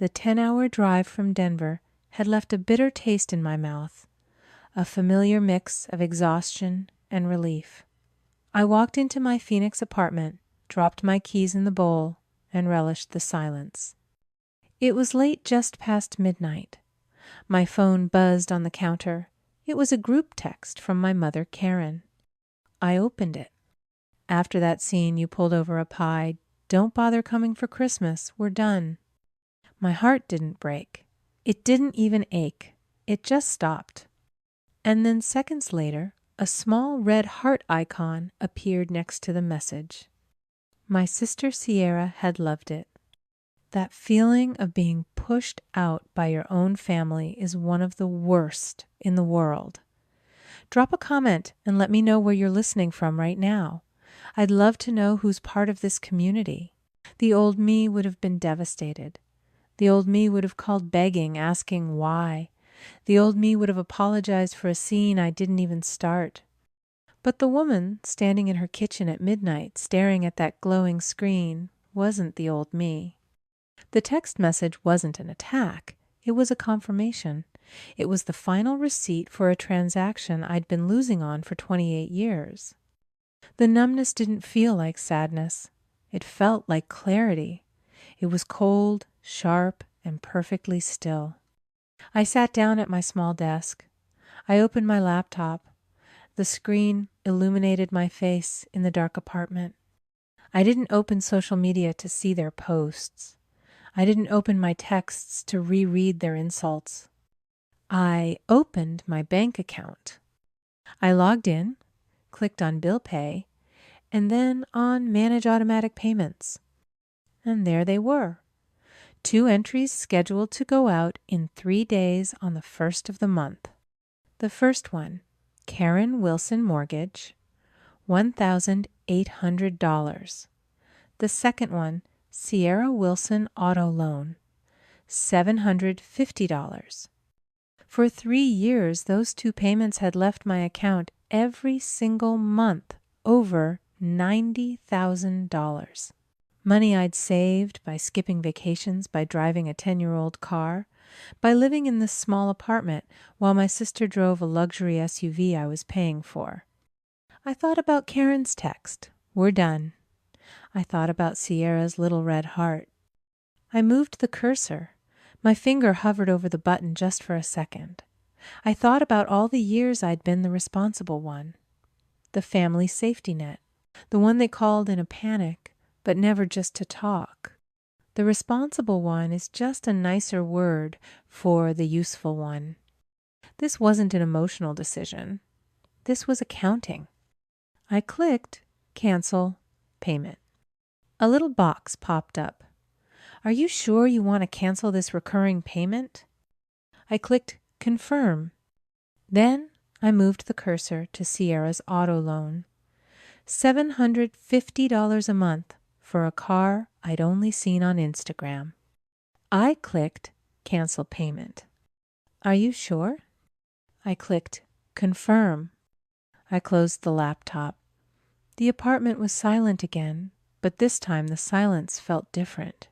The 10-hour drive from Denver had left a bitter taste in my mouth, a familiar mix of exhaustion and relief. I walked into my Phoenix apartment, dropped my keys in the bowl, and relished the silence. It was late, just past midnight. My phone buzzed on the counter. It was a group text from my mother, Karen. I opened it. "After that scene you pulled over a pie, don't bother coming for Christmas, we're done." My heart didn't break. It didn't even ache. It just stopped. And then seconds later, a small red heart icon appeared next to the message. My sister Sierra had loved it. That feeling of being pushed out by your own family is one of the worst in the world. Drop a comment and let me know where you're listening from right now. I'd love to know who's part of this community. The old me would have been devastated. The old me would have called begging, asking why. The old me would have apologized for a scene I didn't even start. But the woman standing in her kitchen at midnight, staring at that glowing screen, wasn't the old me. The text message wasn't an attack. It was a confirmation. It was the final receipt for a transaction I'd been losing on for 28 years. The numbness didn't feel like sadness. It felt like clarity. It was cold, sharp, and perfectly still. I sat down at my small desk. I opened my laptop. The screen illuminated my face in the dark apartment. I didn't open social media to see their posts. I didn't open my texts to reread their insults. I opened my bank account. I logged in, clicked on Bill Pay, and then on Manage Automatic Payments. And there they were. 2 entries scheduled to go out in 3 days on the 1st of the month. The first one, Karen Wilson Mortgage, $1,800. The second one, Sierra Wilson Auto Loan, $750. For 3 years, those 2 payments had left my account every single month over $90,000. Money I'd saved by skipping vacations, by driving a 10-year-old car, by living in this small apartment while my sister drove a luxury SUV I was paying for. I thought about Karen's text, "We're done." I thought about Sierra's little red heart. I moved the cursor. My finger hovered over the button just for a second. I thought about all the years I'd been the responsible one. The family safety net. The one they called in a panic, but never just to talk. The responsible one is just a nicer word for the useful one. This wasn't an emotional decision. This was accounting. I clicked Cancel Payment. A little box popped up. "Are you sure you want to cancel this recurring payment?" I clicked Confirm. Then I moved the cursor to Sierra's auto loan. $750 a month for a car I'd only seen on Instagram. I clicked Cancel Payment. "Are you sure?" I clicked Confirm. I closed the laptop. The apartment was silent again, but this time the silence felt different.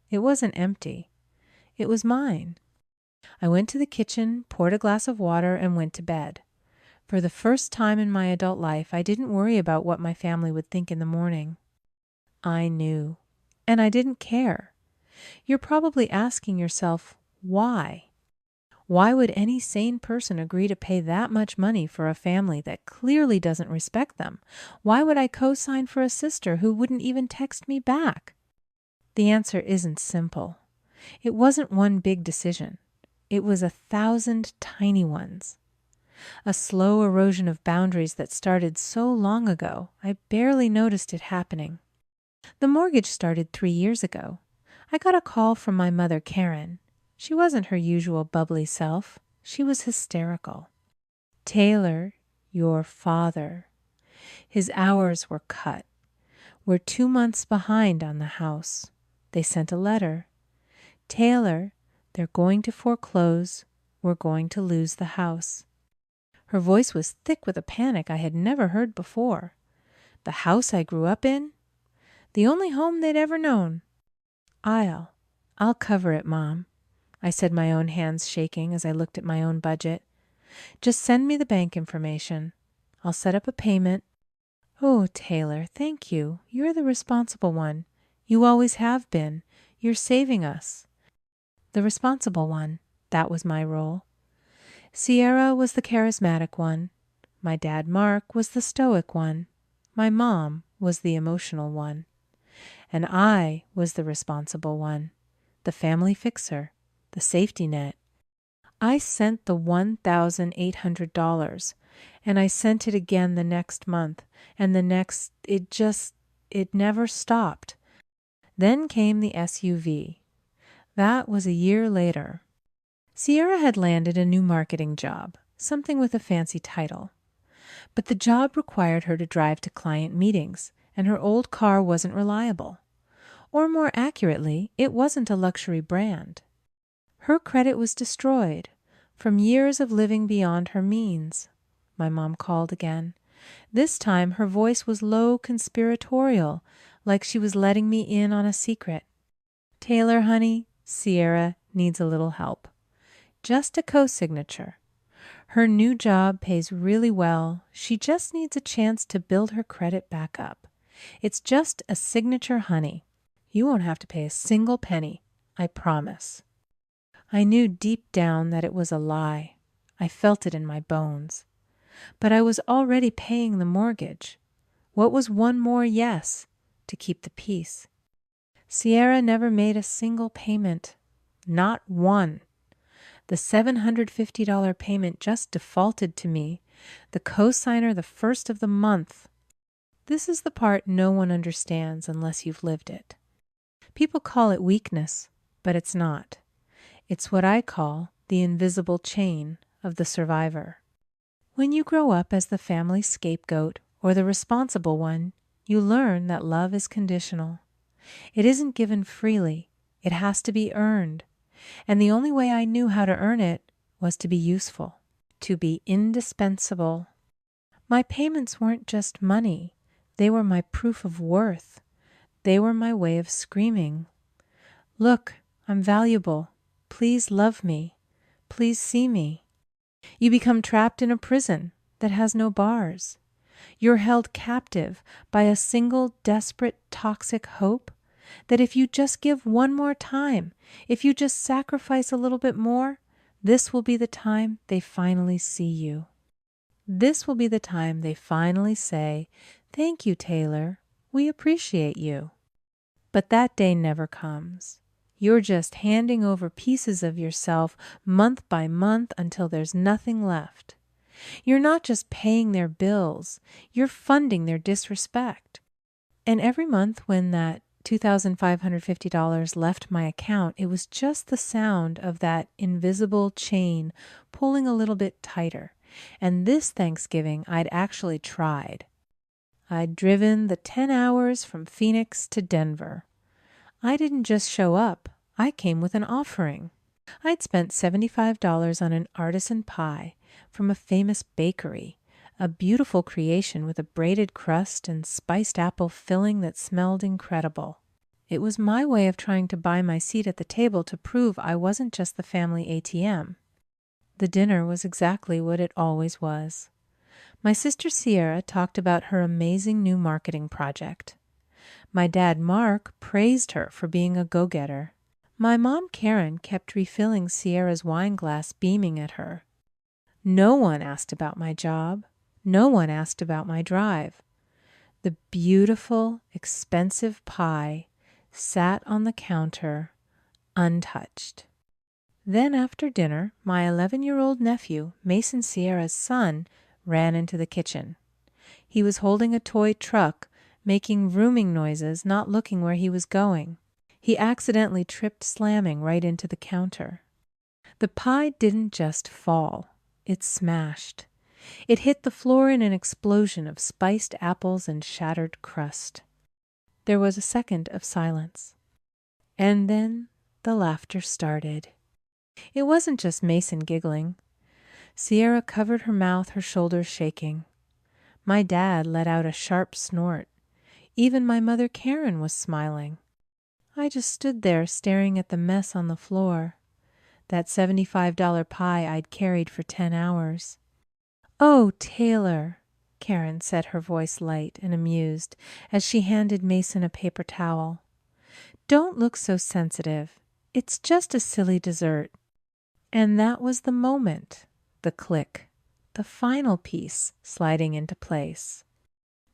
It wasn't empty. It was mine. I went to the kitchen, poured a glass of water, and went to bed. For the first time in my adult life, I didn't worry about what my family would think in the morning. I knew, and I didn't care. You're probably asking yourself, why? Why would any sane person agree to pay that much money for a family that clearly doesn't respect them? Why would I co-sign for a sister who wouldn't even text me back? The answer isn't simple. It wasn't one big decision. It was 1,000 tiny ones. A slow erosion of boundaries that started so long ago, I barely noticed it happening. The mortgage started 3 years ago. I got a call from my mother, Karen. She wasn't her usual bubbly self. She was hysterical. "Taylor, your father. His hours were cut. We're 2 months behind on the house. They sent a letter. Taylor, they're going to foreclose. We're going to lose the house." Her voice was thick with a panic I had never heard before. The house I grew up in? The only home they'd ever known. I'll cover it, Mom, I said, my own hands shaking as I looked at my own budget. Just send me the bank information. I'll set up a payment. Oh, Taylor, thank you. You're the responsible one. You always have been. You're saving us. The responsible one. That was my role. Sierra was the charismatic one. My dad, Mark, was the stoic one. My mom was the emotional one. And I was the responsible one, the family fixer, the safety net. I sent the $1,800, and I sent it again the next month, and the next. It never stopped. Then came the SUV. That was a year later. Sierra had landed a new marketing job, something with a fancy title. But the job required her to drive to client meetings, and her old car wasn't reliable. Or more accurately, it wasn't a luxury brand. Her credit was destroyed from years of living beyond her means. My mom called again. This time her voice was low, conspiratorial, like she was letting me in on a secret. Taylor, honey, Sierra needs a little help. Just a co-signature. Her new job pays really well. She just needs a chance to build her credit back up. It's just a signature, honey. You won't have to pay a single penny, I promise. I knew deep down that it was a lie. I felt it in my bones. But I was already paying the mortgage. What was one more yes to keep the peace? Sierra never made a single payment. Not one. The $750 payment just defaulted to me, the cosigner the first of the month. This is the part no one understands unless you've lived it. People call it weakness, but it's not. It's what I call the invisible chain of the survivor. When you grow up as the family scapegoat or the responsible one, you learn that love is conditional. It isn't given freely. It has to be earned. And the only way I knew how to earn it was to be useful, to be indispensable. My payments weren't just money. They were my proof of worth. They were my way of screaming, "Look, I'm valuable. Please love me. Please see me." You become trapped in a prison that has no bars. You're held captive by a single desperate, toxic hope that if you just give one more time, if you just sacrifice a little bit more, this will be the time they finally see you. This will be the time they finally say, "Thank you, Taylor. We appreciate you." But that day never comes. You're just handing over pieces of yourself month by month until there's nothing left. You're not just paying their bills, you're funding their disrespect. And every month when that $2,550 left my account, it was just the sound of that invisible chain pulling a little bit tighter. And this Thanksgiving, I'd actually tried. I'd driven the 10 hours from Phoenix to Denver. I didn't just show up. I came with an offering. I'd spent $75 on an artisan pie from a famous bakery, a beautiful creation with a braided crust and spiced apple filling that smelled incredible. It was my way of trying to buy my seat at the table to prove I wasn't just the family ATM. The dinner was exactly what it always was. My sister Sierra talked about her amazing new marketing project. My dad Mark praised her for being a go-getter. My mom Karen kept refilling Sierra's wine glass, beaming at her. No one asked about my job. No one asked about my drive. The beautiful, expensive pie sat on the counter, untouched. Then after dinner, my 11-year-old nephew, Mason Sierra's son, ran into the kitchen. He was holding a toy truck, making vrooming noises, not looking where he was going. He accidentally tripped, slamming right into the counter. The pie didn't just fall. It smashed. It hit the floor in an explosion of spiced apples and shattered crust. There was a second of silence. And then the laughter started. It wasn't just Mason giggling. Sierra covered her mouth, her shoulders shaking. My dad let out a sharp snort. Even my mother Karen was smiling. I just stood there staring at the mess on the floor, that $75 pie I'd carried for 10 hours. "Oh, Taylor," Karen said, her voice light and amused, as she handed Mason a paper towel. "Don't look so sensitive. It's just a silly dessert." And that was the moment, the click, the final piece sliding into place.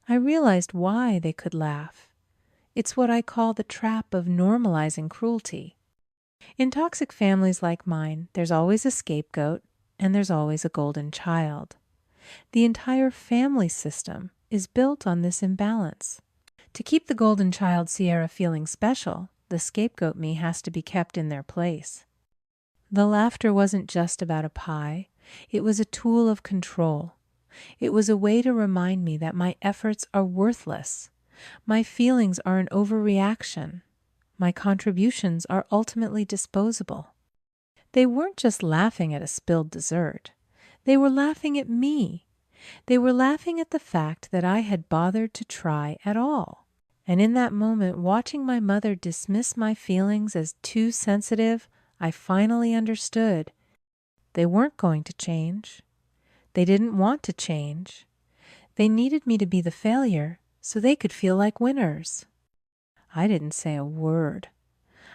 I realized why they could laugh. It's what I call the trap of normalizing cruelty. In toxic families like mine, there's always a scapegoat and there's always a golden child. The entire family system is built on this imbalance. To keep the golden child Sierra feeling special, the scapegoat me has to be kept in their place. The laughter wasn't just about a pie. It was a tool of control. It was a way to remind me that my efforts are worthless. My feelings are an overreaction. My contributions are ultimately disposable. They weren't just laughing at a spilled dessert. They were laughing at me. They were laughing at the fact that I had bothered to try at all. And in that moment, watching my mother dismiss my feelings as too sensitive, I finally understood. They weren't going to change. They didn't want to change. They needed me to be the failure so they could feel like winners. I didn't say a word.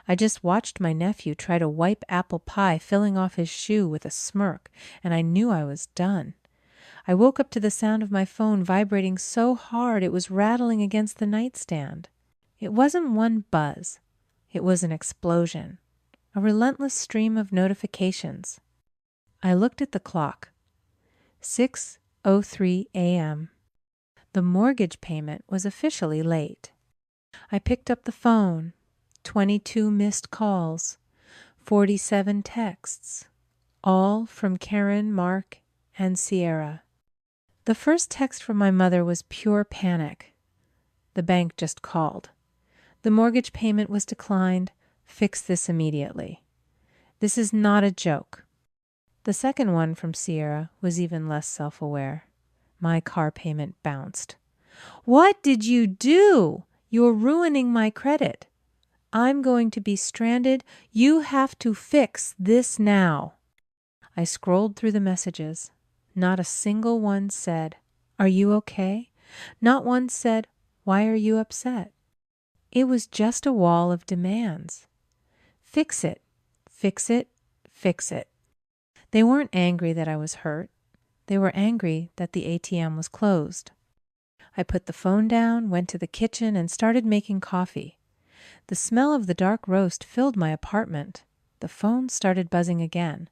I just watched my nephew try to wipe apple pie filling off his shoe with a smirk, and I knew I was done. I woke up to the sound of my phone vibrating so hard it was rattling against the nightstand. It wasn't one buzz. It was an explosion, a relentless stream of notifications. I looked at the clock. 6:03 a.m. The mortgage payment was officially late. I picked up the phone. 22 missed calls, 47 texts, all from Karen, Mark, and Sierra. The first text from my mother was pure panic. The bank just called. The mortgage payment was declined. Fix this immediately. This is not a joke. The second one from Sierra was even less self-aware. My car payment bounced. What did you do? You're ruining my credit. I'm going to be stranded. You have to fix this now. I scrolled through the messages. Not a single one said, "Are you okay?" Not one said, "Why are you upset?" It was just a wall of demands. Fix it, fix it, fix it. They weren't angry that I was hurt. They were angry that the ATM was closed. I put the phone down, went to the kitchen, and started making coffee. The smell of the dark roast filled my apartment. The phone started buzzing again.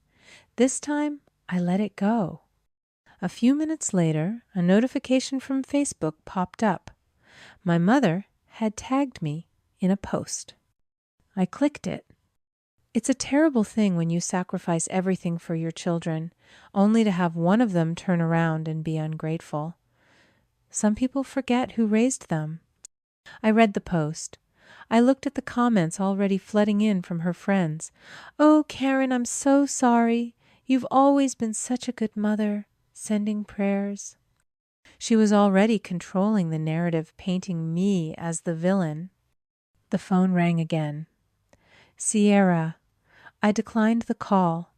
This time, I let it go. A few minutes later, a notification from Facebook popped up. My mother had tagged me in a post. I clicked it. It's a terrible thing when you sacrifice everything for your children, only to have one of them turn around and be ungrateful. Some people forget who raised them. I read the post. I looked at the comments already flooding in from her friends. "Oh, Karen, I'm so sorry. You've always been such a good mother. Sending prayers." She was already controlling the narrative, painting me as the villain. The phone rang again. "Sierra." I declined the call.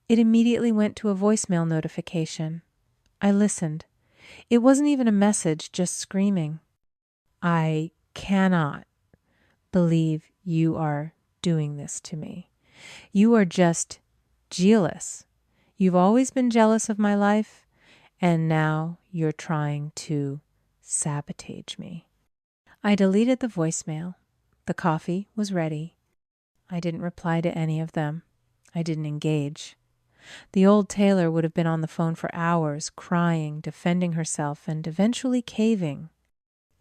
It immediately went to a voicemail notification. I listened. It wasn't even a message, just screaming. "I cannot believe you are doing this to me. You are just jealous. You've always been jealous of my life, and now you're trying to sabotage me." I deleted the voicemail. The coffee was ready. I didn't reply to any of them. I didn't engage. The old Taylor would have been on the phone for hours, crying, defending herself, and eventually caving.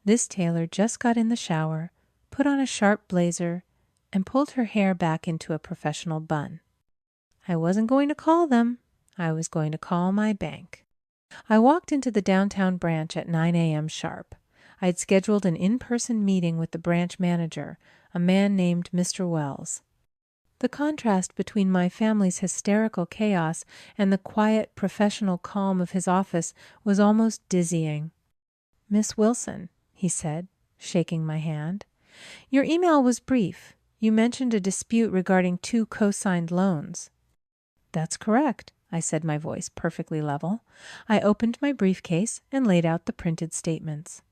This Taylor just got in the shower, put on a sharp blazer, and pulled her hair back into a professional bun. I wasn't going to call them. I was going to call my bank. I walked into the downtown branch at 9 a.m. sharp. I'd scheduled an in-person meeting with the branch manager, a man named Mr. Wells. The contrast between my family's hysterical chaos and the quiet, professional calm of his office was almost dizzying. "Miss Wilson," he said, shaking my hand, "your email was brief. You mentioned a dispute regarding 2 co-signed loans. That's correct, I said, my voice perfectly level. I opened my briefcase and laid out the printed statements.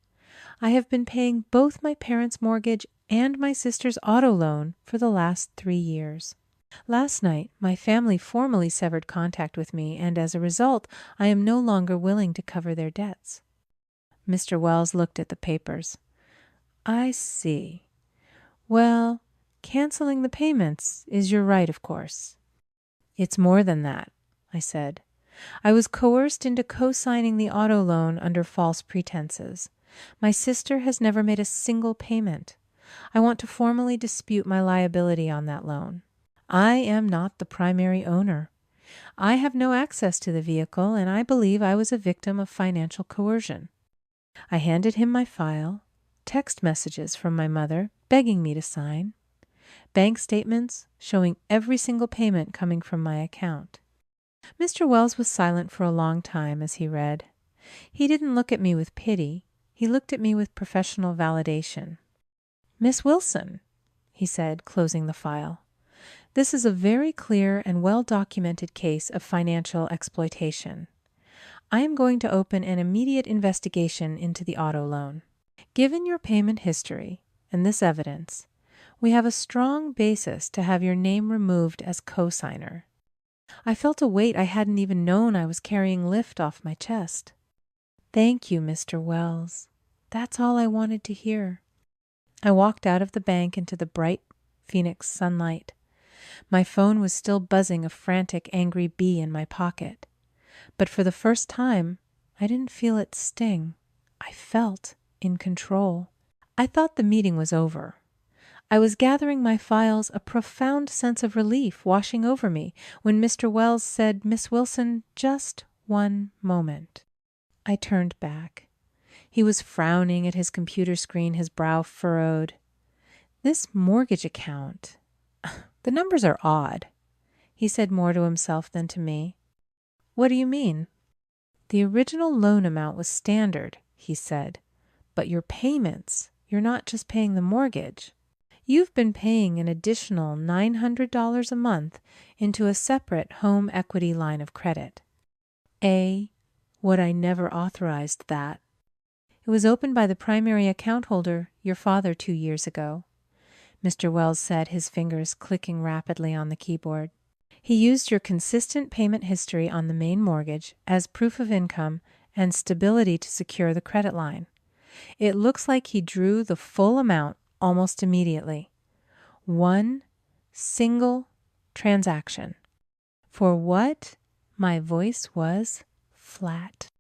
I have been paying both my parents' mortgage and my sister's auto loan for the last 3 years. Last night, my family formally severed contact with me, and as a result, I am no longer willing to cover their debts. Mr. Wells looked at the papers. I see. Well, canceling the payments is your right, of course. It's more than that, I said. I was coerced into co-signing the auto loan under false pretenses. My sister has never made a single payment. I want to formally dispute my liability on that loan. I am not the primary owner. I have no access to the vehicle, and I believe I was a victim of financial coercion. I handed him my file, text messages from my mother begging me to sign, bank statements showing every single payment coming from my account. Mr. Wells was silent for a long time as he read. He didn't look at me with pity. He looked at me with professional validation. Miss Wilson, he said, closing the file, this is a very clear and well-documented case of financial exploitation. I am going to open an immediate investigation into the auto loan. Given your payment history and this evidence, we have a strong basis to have your name removed as co-signer. I felt a weight I hadn't even known I was carrying lift off my chest. Thank you, Mr. Wells. That's all I wanted to hear. I walked out of the bank into the bright Phoenix sunlight. My phone was still buzzing a frantic, angry bee in my pocket. But for the first time, I didn't feel it sting. I felt in control. I thought the meeting was over. I was gathering my files, a profound sense of relief washing over me, when Mr. Wells said, Miss Wilson, just one moment. I turned back. He was frowning at his computer screen, his brow furrowed. This mortgage account, the numbers are odd. He said more to himself than to me. What do you mean? The original loan amount was standard, he said, but your payments, you're not just paying the mortgage. You've been paying an additional $900 a month into a separate home equity line of credit. What I never authorized that. It was opened by the primary account holder, your father, 2 years ago. Mr. Wells said, his fingers clicking rapidly on the keyboard. He used your consistent payment history on the main mortgage as proof of income and stability to secure the credit line. It looks like he drew the full amount almost immediately. One single transaction. For what? My voice was flat.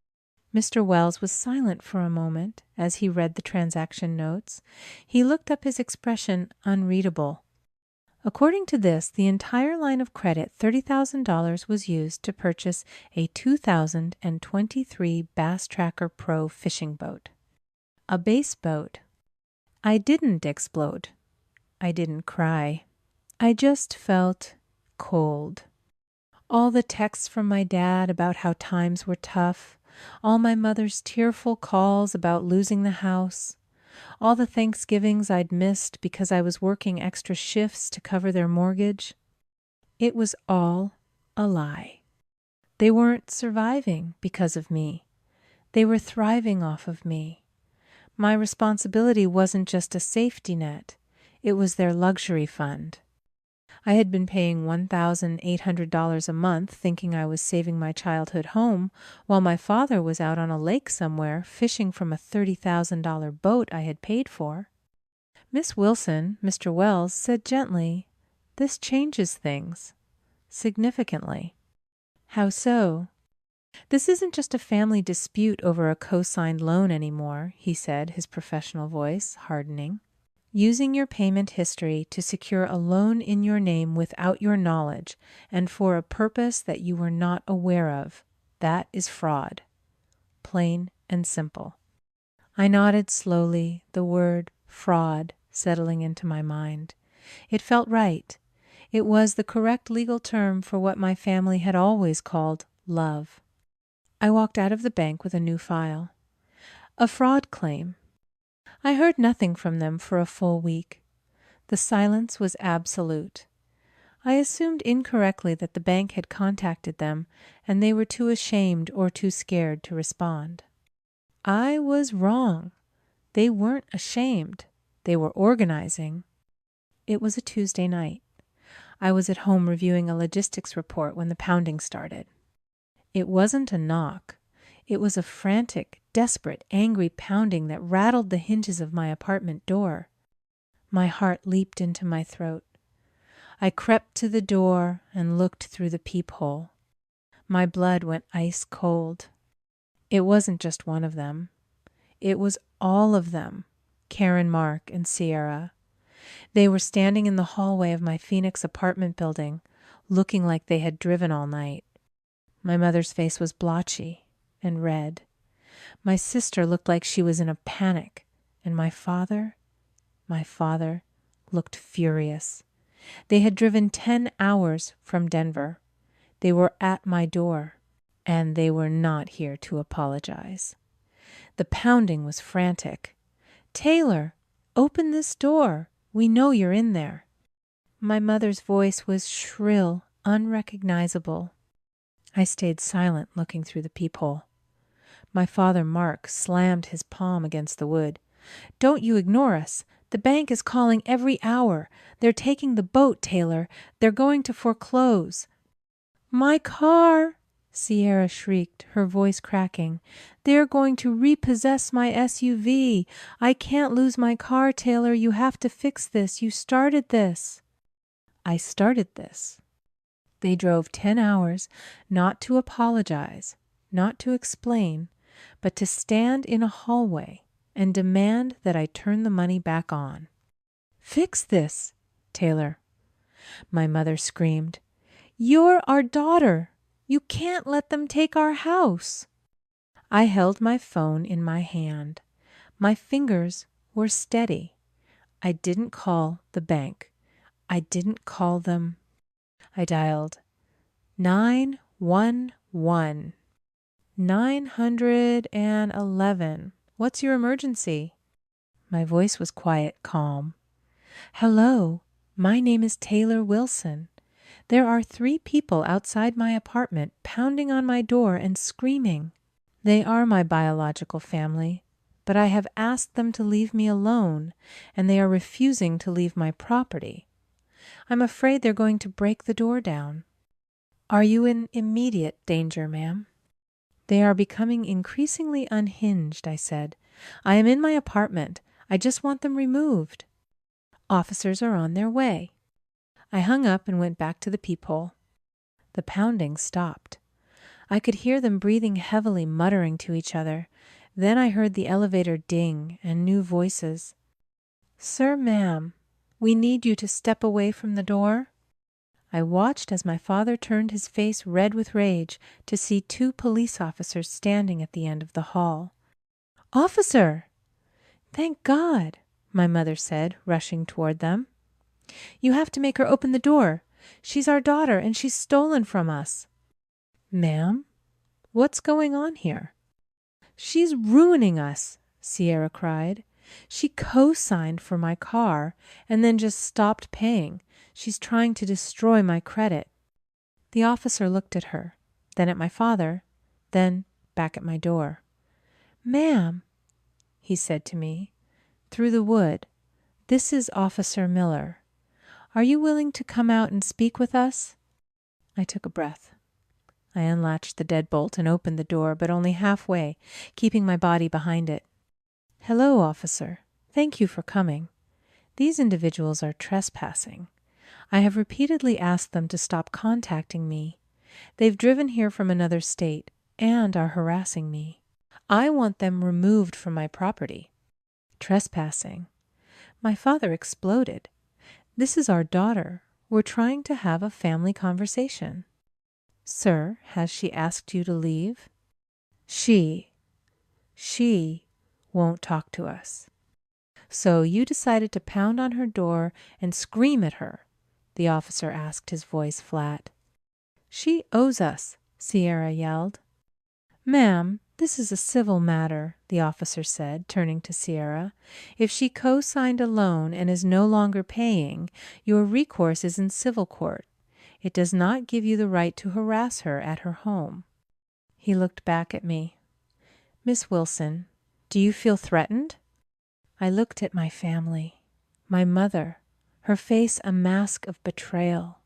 Mr. Wells was silent for a moment as he read the transaction notes. He looked up, his expression unreadable. According to this, the entire line of credit, $30,000, was used to purchase a 2023 Bass Tracker Pro fishing boat. A base boat. I didn't explode. I didn't cry. I just felt cold. All the texts from my dad about how times were tough, all my mother's tearful calls about losing the house, all the Thanksgivings I'd missed because I was working extra shifts to cover their mortgage. It was all a lie. They weren't surviving because of me. They were thriving off of me. My responsibility wasn't just a safety net. It was their luxury fund. I had been paying $1,800 a month thinking I was saving my childhood home, while my father was out on a lake somewhere fishing from a $30,000 boat I had paid for. Miss Wilson, Mr. Wells, said gently, "This changes things. Significantly." "How so?" "This isn't just a family dispute over a co-signed loan anymore," he said, his professional voice hardening. "Using your payment history to secure a loan in your name without your knowledge and for a purpose that you were not aware of, that is fraud. Plain and simple." I nodded slowly, the word fraud settling into my mind. It felt right. It was the correct legal term for what my family had always called love. I walked out of the bank with a new file. A fraud claim. I heard nothing from them for a full week. The silence was absolute. I assumed incorrectly that the bank had contacted them and they were too ashamed or too scared to respond. I was wrong. They weren't ashamed. They were organizing. It was a Tuesday night. I was at home reviewing a logistics report when the pounding started. It wasn't a knock. It was a frantic, desperate, angry pounding that rattled the hinges of my apartment door. My heart leaped into my throat. I crept to the door and looked through the peephole. My blood went ice cold. It wasn't just one of them. It was all of them, Karen, Mark, and Sierra. They were standing in the hallway of my Phoenix apartment building, looking like they had driven all night. My mother's face was blotchy and red. My sister looked like she was in a panic, and my father looked furious. They had driven 10 hours from Denver. They were at my door, and they were not here to apologize. The pounding was frantic. "Taylor, open this door. We know you're in there." My mother's voice was shrill, unrecognizable. I stayed silent, looking through the peephole. My father, Mark, slammed his palm against the wood. "Don't you ignore us. The bank is calling every hour. They're taking the boat, Taylor. They're going to foreclose." "My car!" Sierra shrieked, her voice cracking. "They're going to repossess my SUV. I can't lose my car, Taylor. You have to fix this. You started this." I started this. They drove 10 hours, not to apologize, not to explain, but to stand in a hallway and demand that I turn the money back on. "Fix this, Taylor," my mother screamed. "You're our daughter. You can't let them take our house." I held my phone in my hand. My fingers were steady. I didn't call the bank. I didn't call them. I dialed 911. 911. "What's your emergency?" My voice was quiet, calm. "Hello, my name is Taylor Wilson. There are 3 people outside my apartment pounding on my door and screaming. They are my biological family, but I have asked them to leave me alone, and they are refusing to leave my property. I'm afraid they're going to break the door down." "Are you in immediate danger, ma'am?" "They are becoming increasingly unhinged," I said. "I am in my apartment. I just want them removed." "Officers are on their way." I hung up and went back to the peephole. The pounding stopped. I could hear them breathing heavily, muttering to each other. Then I heard the elevator ding and new voices. "Sir, ma'am, we need you to step away from the door." I watched as my father turned his face red with rage to see 2 police officers standing at the end of the hall. "Officer!" "Thank God," my mother said, rushing toward them. "You have to make her open the door. She's our daughter, and she's stolen from us." "Ma'am, what's going on here?" "She's ruining us," Sierra cried. "She co-signed for my car and then just stopped paying. She's trying to destroy my credit." The officer looked at her, then at my father, then back at my door. "Ma'am," he said to me, through the wood, "this is Officer Miller. Are you willing to come out and speak with us?" I took a breath. I unlatched the deadbolt and opened the door, but only halfway, keeping my body behind it. "Hello, officer. Thank you for coming. These individuals are trespassing. I have repeatedly asked them to stop contacting me. They've driven here from another state and are harassing me. I want them removed from my property." Trespassing. My father exploded. "This is our daughter. We're trying to have a family conversation." "Sir, has she asked you to leave?" She won't talk to us." "So you decided to pound on her door and scream at her?" the officer asked, his voice flat. "She owes us," Sierra yelled. "Ma'am, This is a civil matter, the officer said, turning to Sierra. If she co-signed a loan and is no longer paying, your recourse is in civil court. It does not give you the right to harass her at her home. He looked back at me. Miss Wilson, do you feel threatened? I looked at my family. My mother, her face a mask of betrayal.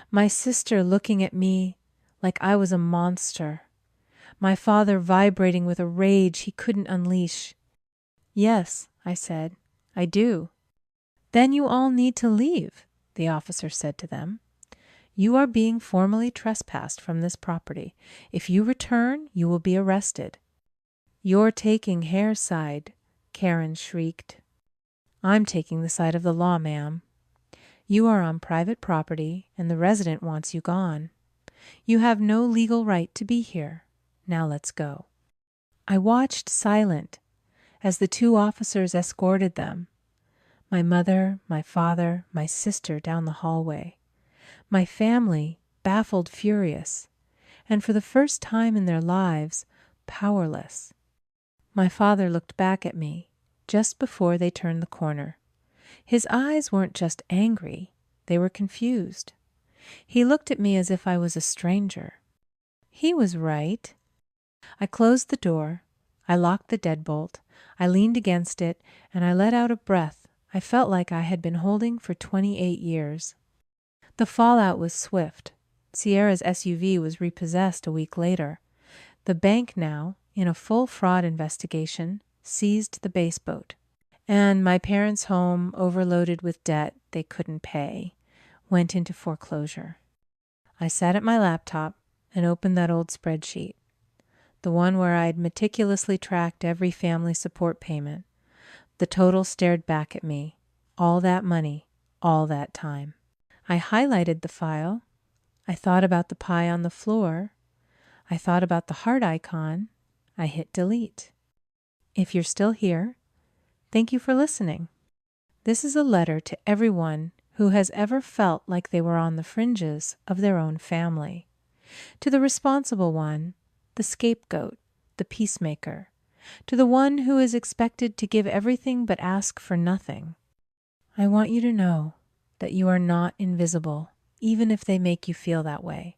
My sister looking at me like I was a monster. My father vibrating with a rage he couldn't unleash. Yes, I said, I do. Then you all need to leave, the officer said to them. You are being formally trespassed from this property. If you return, you will be arrested. You're taking Hare's side, Karen shrieked. I'm taking the side of the law, ma'am. You are on private property, and the resident wants you gone. You have no legal right to be here. Now let's go. I watched silent as the two officers escorted them. My mother, my father, my sister down the hallway. My family, baffled, furious, and for the first time in their lives, powerless. My father looked back at me just before they turned the corner. His eyes weren't just angry, they were confused. He looked at me as if I was a stranger. He was right. I closed the door, I locked the deadbolt, I leaned against it, and I let out a breath I felt like I had been holding for 28 years. The fallout was swift. Sierra's SUV was repossessed a week later. The bank now, in a full fraud investigation, seized the base boat. And my parents' home, overloaded with debt they couldn't pay, went into foreclosure. I sat at my laptop and opened that old spreadsheet, the one where I'd meticulously tracked every family support payment. The total stared back at me. All that money, all that time. I highlighted the file. I thought about the pie on the floor. I thought about the heart icon. I hit delete. If you're still here, thank you for listening. This is a letter to everyone who has ever felt like they were on the fringes of their own family. To the responsible one, the scapegoat, the peacemaker. To the one who is expected to give everything but ask for nothing. I want you to know that you are not invisible, even if they make you feel that way.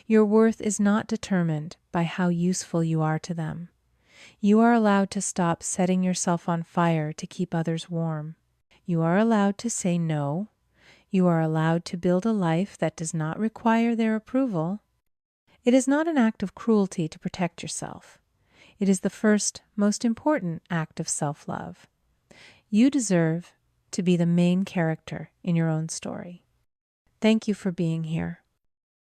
Your worth is not determined by how useful you are to them. You are allowed to stop setting yourself on fire to keep others warm. You are allowed to say no. You are allowed to build a life that does not require their approval. It is not an act of cruelty to protect yourself. It is the first, most important act of self-love. You deserve to be the main character in your own story. Thank you for being here.